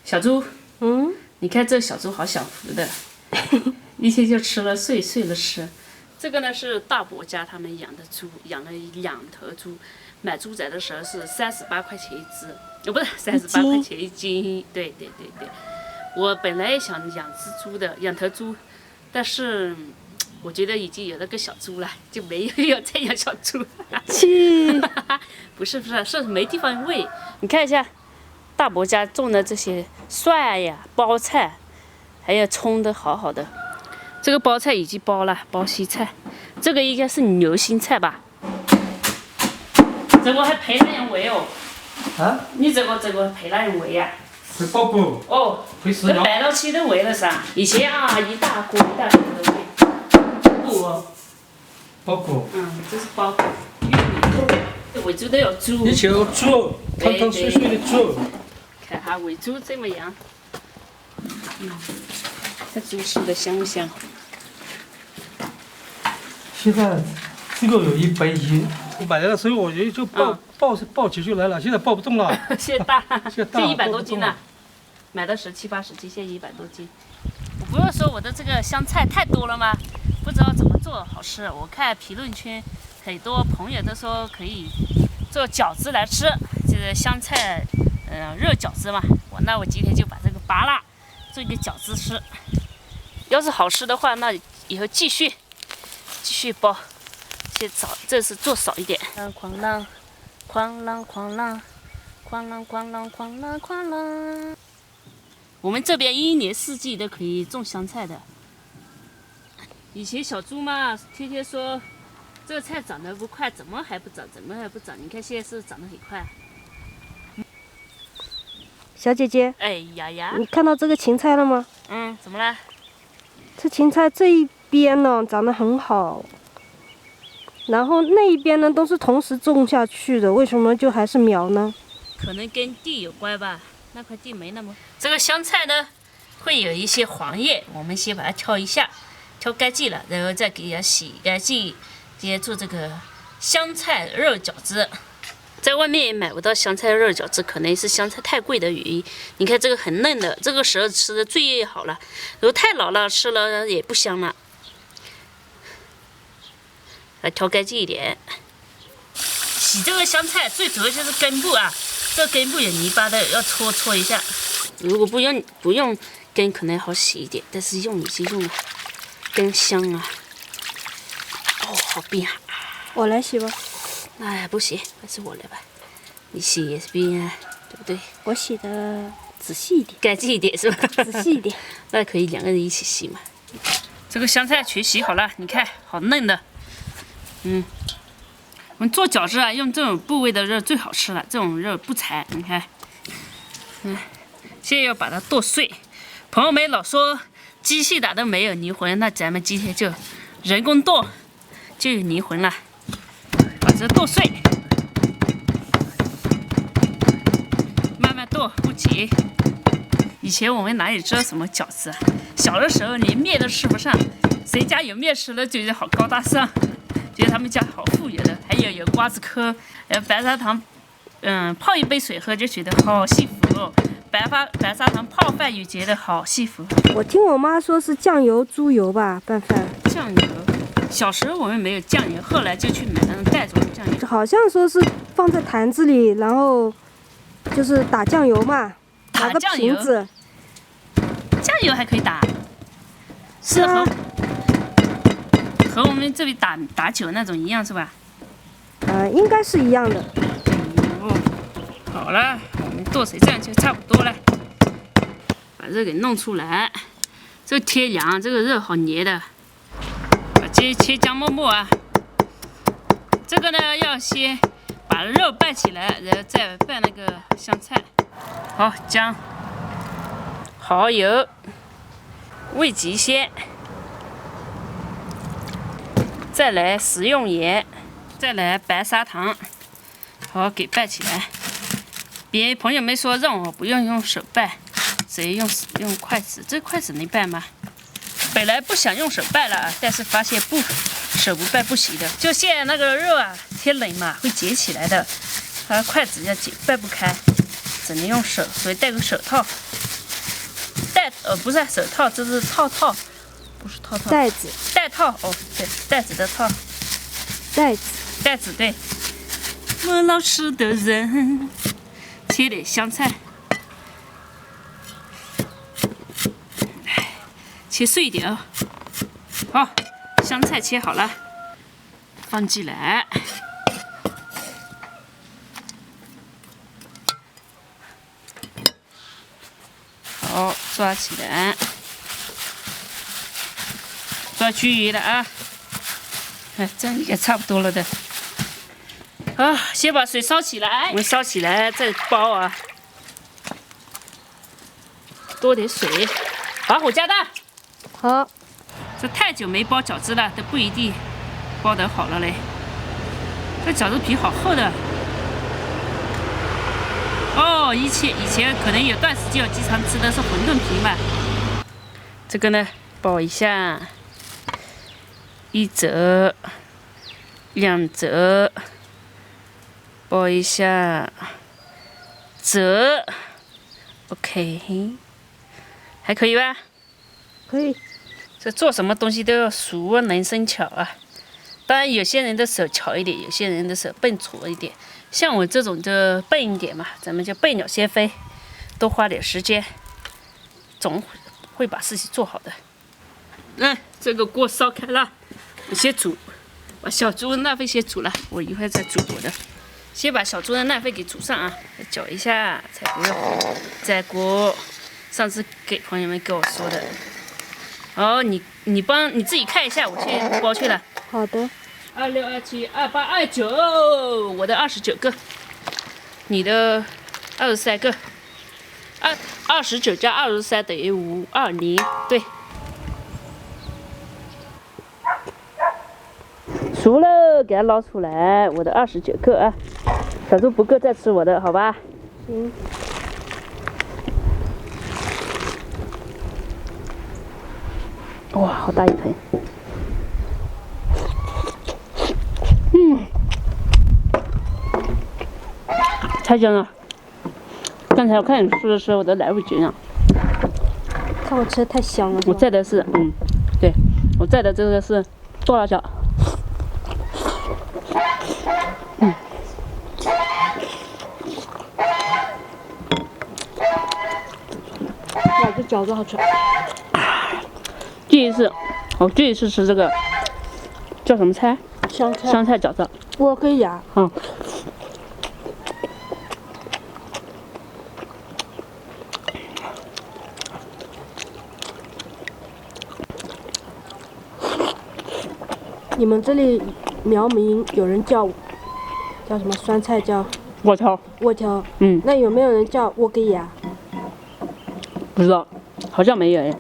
小猪，你看这小猪好享福的，一天就吃了睡，睡了吃。这个呢是大伯家他们养的猪，养了2头猪，买猪仔的时候是38块钱一只，不是38块钱一斤。对。我本来也想养只猪的，养头猪，但是我觉得已经有了个小猪了，就没有要再养小猪。不是，是没地方喂。你看一下，大伯家种的这些蒜呀、包菜，还有葱的好好的。这个包菜已经包了，包西菜，这个应该是牛心菜吧？这个还配那样喂哦。啊？你这个配那样喂呀？会爆谷。哦，这摆到起都喂了噻。以前啊，一大锅都喂。不哦。爆谷。这是包谷。玉米。喂猪都有猪。以前有猪，汤汤水水的猪。看哈，喂猪这么样。这猪吃的香不香？现在这个有110，我买来的时候我就抱起就来了，现在抱不动了。现在大，现100多斤了。买的时候70、80斤，现在100多斤。我不是说我的这个香菜太多了吗？不知道怎么做好吃。我看评论圈很多朋友都说可以做饺子来吃，就是香菜肉饺子嘛。那我今天就把这个拔了，做一个饺子吃。要是好吃的话，那以后继续包。先这次做少一点。哐啷，哐啷哐啷，哐啷哐啷哐啷哐啷。我们这边1年4季都可以种香菜的。以前小猪嘛，天天说这个菜长得不快，怎么还不长？你看现在是长得很快。小姐姐，哎呀，你看到这个芹菜了吗？怎么了？这芹菜这一边呢长得很好，然后那一边呢都是同时种下去的，为什么就还是苗呢？可能跟地有关吧，那块地没那么。这个香菜呢，会有一些黄叶，我们先把它挑一下，挑干净了，然后再给它洗干净，直接做这个香菜肉饺子。在外面也买不到香菜肉饺子，可能是香菜太贵的原因。你看这个很嫩的，这个时候吃的最好了。如果太老了，吃了也不香了。来挑干净一点。洗这个香菜最主要就是根部啊，这个根部有泥巴的，要搓一下。如果不用根，可能好洗一点，但是用已经用了，根香啊。哦，好冰啊！我来洗吧。哎，不行，还是我来吧。你洗也是冰啊，对不对？我洗的仔细一点，干净一点是吧？仔细一点。那可以2个人一起洗嘛。这个香菜全洗好了，你看，好嫩的。我们做饺子啊，用这种部位的肉最好吃了，这种肉不柴。你看，现在要把它剁碎。朋友们老说机器打都没有泥魂，那咱们今天就人工剁，就有泥魂了。把这剁碎，慢慢剁，不急。以前我们哪里知道什么饺子啊？小的时候连面都吃不上，谁家有面吃了觉得好高大上，觉得他们家好富有的。还有瓜子壳，白砂糖，泡一杯水喝就觉得好幸福哦。白砂糖泡饭也觉得好幸福。我听我妈说是酱油、猪油吧拌饭。酱油。小时候我们没有酱油，后来就去买那种袋装酱油。好像说是放在坛子里，然后就是打酱油嘛，拿个瓶子。酱油还可以打？是和我们这里打酒那种一样是吧？应该是一样的。好了，我们剁成这样就差不多了。把这给弄出来。这天凉，这个肉好黏的。切姜末末啊，这个呢要先把肉拌起来，然后再拌那个香菜。好，姜、蚝油、味极鲜，再来食用盐，再来白砂糖，好给拌起来。别朋友们说让我不用手拌，直接用筷子，这筷子能拌吗？本来不想用手拌了，但是发现手不拌不行的。就现在那个肉啊，天冷嘛会结起来的，筷子要拌不开，只能用手，所以戴个手套。不是手套，这是套，不是套，袋子，带套哦，对，袋子的套，袋子，对。我老实的人，切点香菜，切碎一点啊。好，香菜切好了，放进来。好，抓起来，抓均匀了啊！哎，这样也差不多了的。好，先把水烧起来，我们烧起来再包啊，多点水，把火加大。好，这太久没包饺子了，都不一定包得好了嘞。这饺子皮好厚的。哦，以前可能有段时间我经常吃的是馄饨皮嘛。这个呢，包一下，1折、2折，包一下，折 ，OK， 还可以吧？可以。这做什么东西都要熟能生巧啊。当然，有些人的手巧一点，有些人的手笨拙一点。像我这种就笨一点嘛，咱们就笨鸟先飞，多花点时间，总会把事情做好的。这个锅烧开了，我先煮，把小猪的蛋粉先煮了，我一会儿再煮我的。先把小猪的蛋粉给煮上啊，搅一下才不用再锅。上次给朋友们跟我说的。哦，你自己看一下，我先包去了。好的。26、27、28、29，我的29个，你的23个，29加23等于520，对。熟了，给它捞出来，我的29个啊，小猪不够再吃我的，好吧？行。哇，好大一盆。太香了！刚才我看你吃的时候，我都来不及了。看我吃的太香了。我在的是，对，我在的这个是剁辣椒。哇，这饺子好吃。第一次吃这个叫什么菜？香菜饺子。我可以呀。你们这里苗民有人叫什么酸菜叫窝条？那有没有人叫沃根芽？不知道，好像没有哎。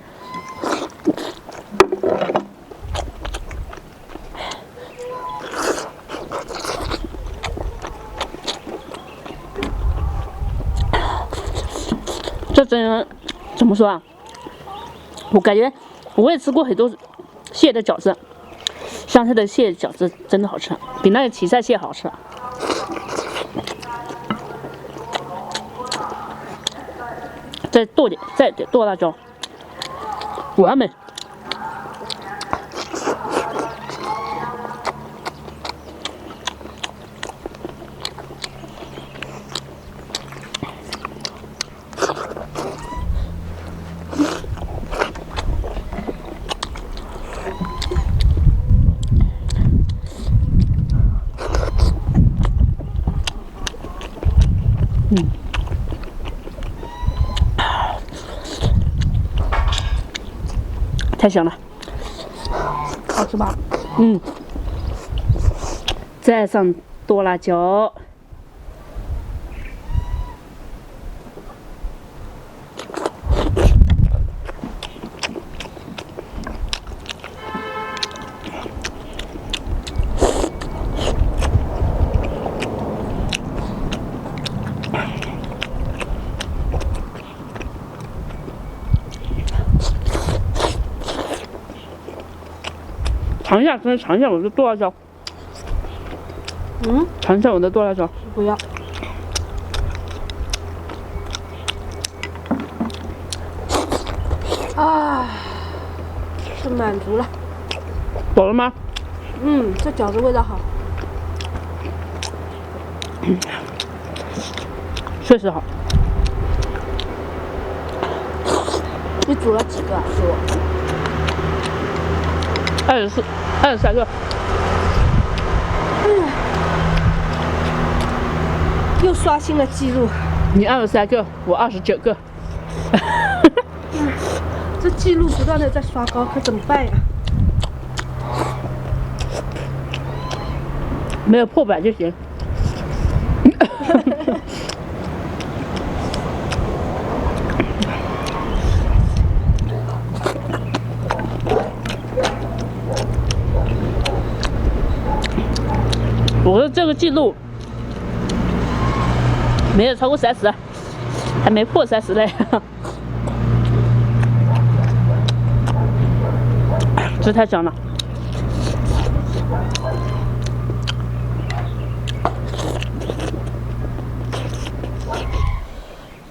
这真的怎么说啊？我感觉我也吃过很多蟹的饺子，香菜的蟹饺子真的好吃，比那个芹菜蟹好吃。再点剁辣椒，完美。太香了，好吃吧？再上剁辣椒，尝一下我的剁辣椒。尝一下我的剁辣椒。不要。啊，是满足了。饱了吗？这饺子味道好。确实好。你煮了几个啊？给我。 23个。又刷新了记录。你23个，我29个。这记录不断的在刷高，可怎么办呀？没有破百就行。我的这个记录没有超过30，还没破30嘞。这太香了。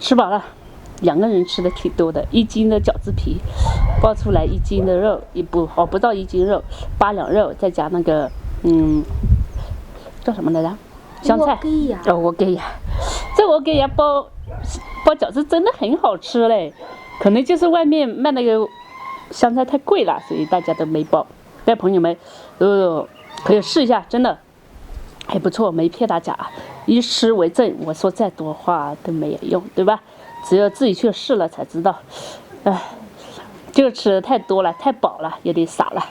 吃饱了，2个人吃的挺多的，1斤的饺子皮，包出来1斤的肉，不到1斤肉，8两肉，再加那个叫什么来着？香菜。我给呀，这我给呀包饺子真的很好吃嘞，可能就是外面卖那个香菜太贵了，所以大家都没包。但朋友们，可以试一下，真的还不错，没骗大家，以吃为证。我说再多话都没有用，对吧？只有自己去试了才知道。哎，这个吃的太多了，太饱了，有点傻了。